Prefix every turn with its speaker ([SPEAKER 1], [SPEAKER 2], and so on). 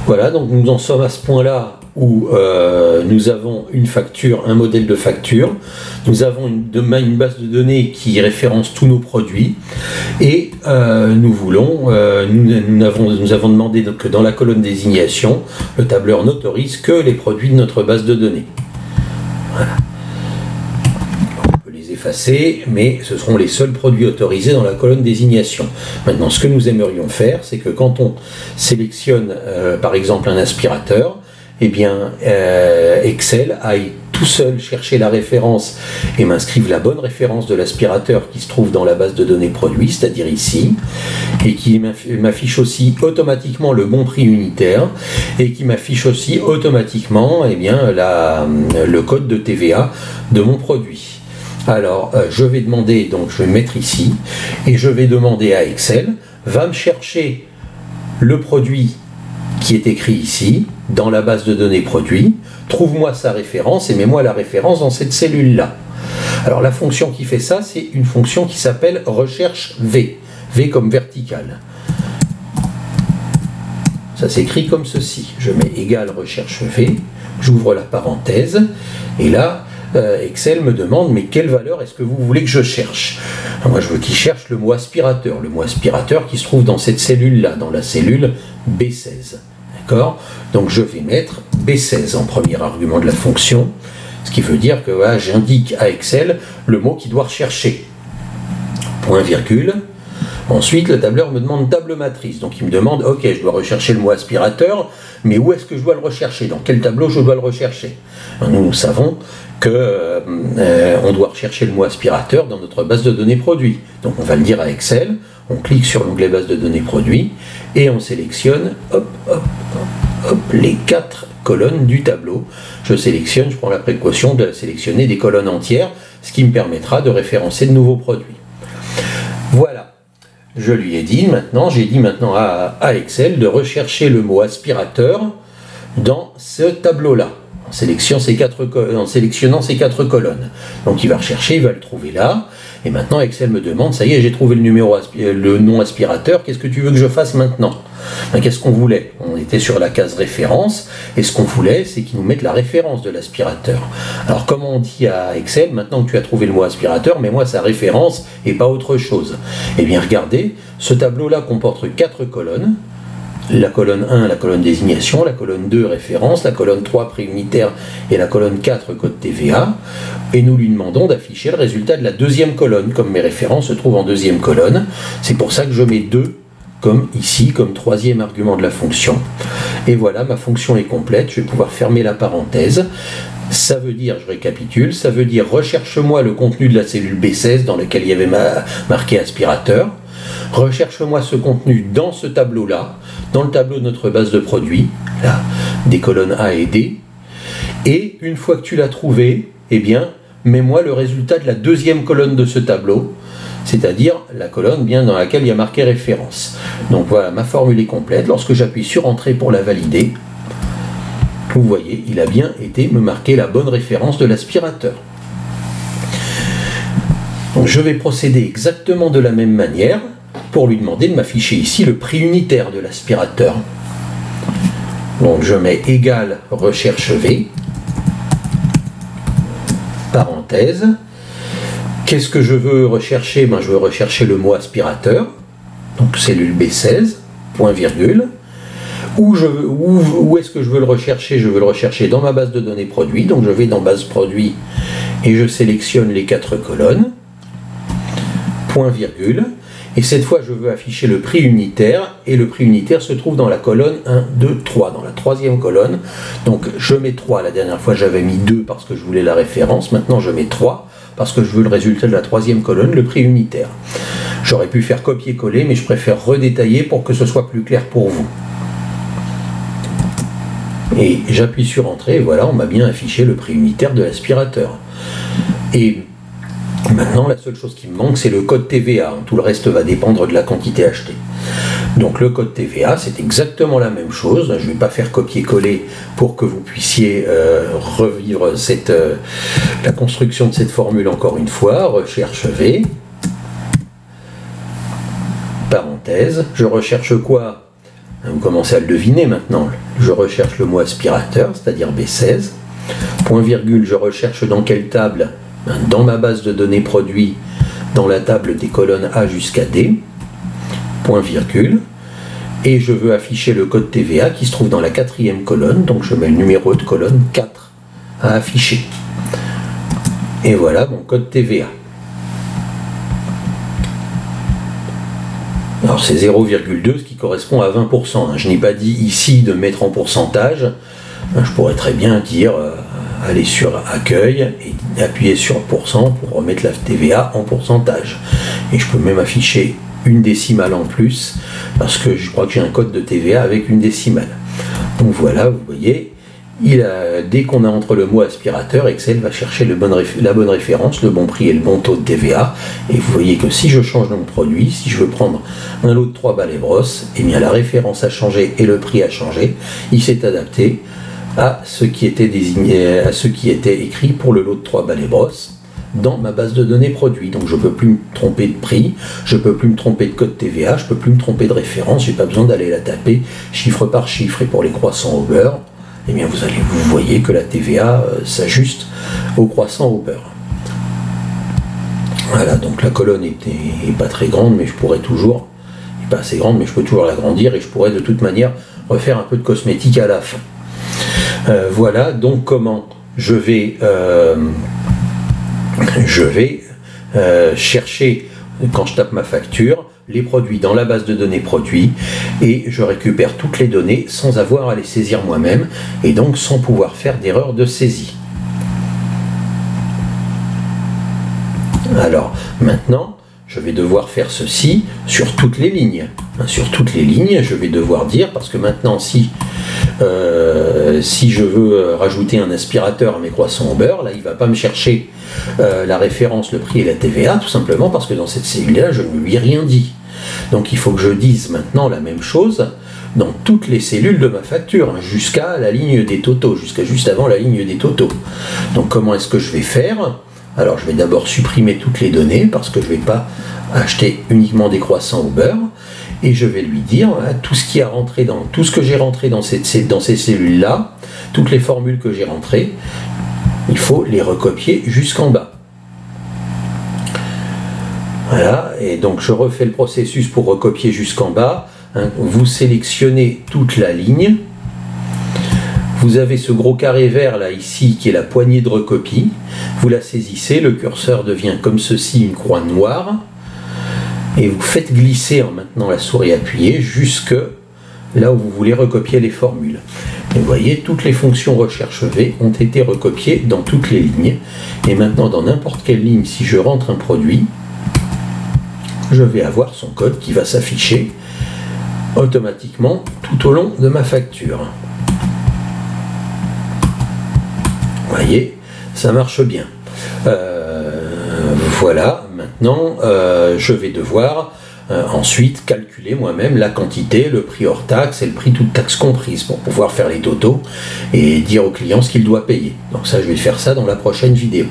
[SPEAKER 1] Voilà, donc nous en sommes à ce point-là où nous avons une facture, un modèle de facture, nous avons une base de données qui référence tous nos produits, et nous avons demandé que dans la colonne désignation, le tableur n'autorise que les produits de notre base de données. Voilà. On peut les effacer, mais ce seront les seuls produits autorisés dans la colonne désignation. Maintenant, ce que nous aimerions faire, c'est que quand on sélectionne par exemple un aspirateur, eh bien Excel aille tout seul chercher la référence et m'inscrive la bonne référence de l'aspirateur qui se trouve dans la base de données produit, c'est-à-dire ici, et qui m'affiche aussi automatiquement le bon prix unitaire, et qui m'affiche aussi automatiquement le code de TVA de mon produit. Alors je vais demander, donc je vais mettre ici, et je vais demander à Excel, va me chercher le produit qui est écrit ici, dans la base de données produit, trouve-moi sa référence et mets-moi la référence dans cette cellule-là. Alors la fonction qui fait ça, c'est une fonction qui s'appelle recherche V, V comme verticale. Ça s'écrit comme ceci, je mets égal recherche V, j'ouvre la parenthèse, et là, Excel me demande, mais quelle valeur est-ce que vous voulez que je cherche? Alors moi je veux qu'il cherche le mot aspirateur qui se trouve dans cette cellule-là, dans la cellule B16. D'accord? Donc je vais mettre B16 en premier argument de la fonction, ce qui veut dire que voilà, j'indique à Excel le mot qu'il doit rechercher. Point virgule. Ensuite, le tableur me demande table matrice. Donc il me demande, ok, je dois rechercher le mot aspirateur, mais où est-ce que je dois le rechercher? Dans quel tableau je dois le rechercher? Nous savons qu'on doit rechercher le mot aspirateur dans notre base de données produits. Donc on va le dire à Excel, on clique sur l'onglet base de données produits, et on sélectionne les 4 colonnes du tableau. Je prends la précaution de sélectionner des colonnes entières, ce qui me permettra de référencer de nouveaux produits. Voilà. Je lui ai dit maintenant, à Excel de rechercher le mot aspirateur dans ce tableau-là, en sélectionnant ces 4 colonnes. Donc il va rechercher, il va le trouver là, et maintenant Excel me demande, ça y est, j'ai trouvé le nom aspirateur, qu'est-ce que tu veux que je fasse maintenant? Qu'est-ce qu'on voulait? On était sur la case référence, et ce qu'on voulait, c'est qu'il nous mette la référence de l'aspirateur. Alors comment on dit à Excel, maintenant que tu as trouvé le mot aspirateur, mets-moi sa référence et pas autre chose? Eh bien regardez, ce tableau-là comporte 4 colonnes, la colonne 1, la colonne désignation, la colonne 2, référence, la colonne 3, prix unitaire, et la colonne 4, code TVA, et nous lui demandons d'afficher le résultat de la deuxième colonne, comme mes références se trouvent en deuxième colonne. C'est pour ça que je mets 2 comme ici, comme troisième argument de la fonction. Et voilà, ma fonction est complète, je vais pouvoir fermer la parenthèse. Ça veut dire, je récapitule, ça veut dire recherche-moi le contenu de la cellule B16 dans laquelle il y avait marqué aspirateur. Recherche-moi ce contenu dans ce tableau-là, dans le tableau de notre base de produits, là, des colonnes A et D. Et une fois que tu l'as trouvé, eh bien, mets-moi le résultat de la deuxième colonne de ce tableau, c'est-à-dire la colonne bien dans laquelle il y a marqué référence. Donc voilà, ma formule est complète. Lorsque j'appuie sur Entrée pour la valider, vous voyez, il a bien été me marquer la bonne référence de l'aspirateur. Donc je vais procéder exactement de la même manière pour lui demander de m'afficher ici le prix unitaire de l'aspirateur. Donc je mets égal recherche V, parenthèse. Qu'est-ce que je veux rechercher? Je veux rechercher le mot aspirateur, donc cellule B16, point virgule. Où est-ce que je veux le rechercher? Je veux le rechercher dans ma base de données produits, donc je vais dans base produits et je sélectionne les 4 colonnes, point virgule, et cette fois je veux afficher le prix unitaire, et le prix unitaire se trouve dans la colonne 1, 2, 3, dans la troisième colonne, donc je mets 3, la dernière fois j'avais mis 2 parce que je voulais la référence, maintenant je mets 3, parce que je veux le résultat de la troisième colonne, le prix unitaire. J'aurais pu faire copier-coller, mais je préfère redétailler pour que ce soit plus clair pour vous. Et j'appuie sur Entrée, et voilà, on m'a bien affiché le prix unitaire de l'aspirateur. Et maintenant, la seule chose qui me manque, c'est le code TVA. Tout le reste va dépendre de la quantité achetée. Donc le code TVA, c'est exactement la même chose. Je ne vais pas faire copier-coller pour que vous puissiez revivre la construction de cette formule encore une fois. Recherche V, parenthèse. Je recherche quoi? vous commencez à le deviner maintenant, je recherche le mot aspirateur, c'est-à-dire B16. Point virgule, je recherche dans quelle table? Dans ma base de données produits, dans la table des colonnes A jusqu'à D. Point virgule. Et je veux afficher le code TVA qui se trouve dans la 4e colonne, donc je mets le numéro de colonne 4 à afficher. Et voilà mon code TVA. Alors c'est 0,2, ce qui correspond à 20%. Je n'ai pas dit ici de mettre en pourcentage. Je pourrais très bien dire aller sur accueil et appuyer sur pourcent pour remettre la TVA en pourcentage. Et je peux même afficher une décimale en plus parce que je crois que j'ai un code de TVA avec une décimale. Donc voilà, vous voyez, dès qu'on a entre le mot aspirateur, Excel va chercher la bonne référence, le bon prix et le bon taux de TVA. Et vous voyez que si je change mon produit, si je veux prendre un lot de 3 balais brosses, eh bien la référence a changé et le prix a changé. Il s'est adapté à ce qui était désigné, à ce qui était écrit pour le lot de 3 balais brosses dans ma base de données produits. Donc je ne peux plus me tromper de prix, je ne peux plus me tromper de code TVA, je ne peux plus me tromper de référence, je n'ai pas besoin d'aller la taper chiffre par chiffre. Et pour les croissants au beurre, eh bien vous voyez que la TVA s'ajuste au croissant au beurre. Voilà, donc la colonne est pas très grande, mais je pourrais toujours, pas assez grande, mais je peux toujours l'agrandir et je pourrais de toute manière refaire un peu de cosmétique à la fin. Voilà donc comment je vais chercher, quand je tape ma facture, les produits dans la base de données produits et je récupère toutes les données sans avoir à les saisir moi-même et donc sans pouvoir faire d'erreur de saisie. Alors maintenant, je vais devoir faire ceci sur toutes les lignes. Sur toutes les lignes, je vais devoir dire, parce que maintenant, si je veux rajouter un aspirateur à mes croissants au beurre, là, il ne va pas me chercher la référence, le prix et la TVA, tout simplement parce que dans cette cellule-là, je ne lui ai rien dit. Donc il faut que je dise maintenant la même chose dans toutes les cellules de ma facture, jusqu'à la ligne des totaux, jusqu'à juste avant la ligne des totaux. Donc comment est-ce que je vais faire ? Alors je vais d'abord supprimer toutes les données parce que je ne vais pas acheter uniquement des croissants au beurre et je vais lui dire voilà, tout ce que j'ai rentré dans ces cellules-là, toutes les formules que j'ai rentrées, il faut les recopier jusqu'en bas. Voilà, et donc je refais le processus pour recopier jusqu'en bas. Vous sélectionnez toute la ligne. Vous avez ce gros carré vert là ici qui est la poignée de recopie. Vous la saisissez, le curseur devient comme ceci une croix noire. Et vous faites glisser en maintenant la souris appuyée jusque là où vous voulez recopier les formules. Et vous voyez, toutes les fonctions recherche V ont été recopiées dans toutes les lignes. Et maintenant, dans n'importe quelle ligne, si je rentre un produit, je vais avoir son code qui va s'afficher automatiquement tout au long de ma facture. Vous voyez, ça marche bien. Voilà, maintenant je vais devoir ensuite calculer moi-même la quantité, le prix hors taxe et le prix toute taxe comprise pour pouvoir faire les totaux et dire au client ce qu'il doit payer. Donc ça, je vais faire ça dans la prochaine vidéo.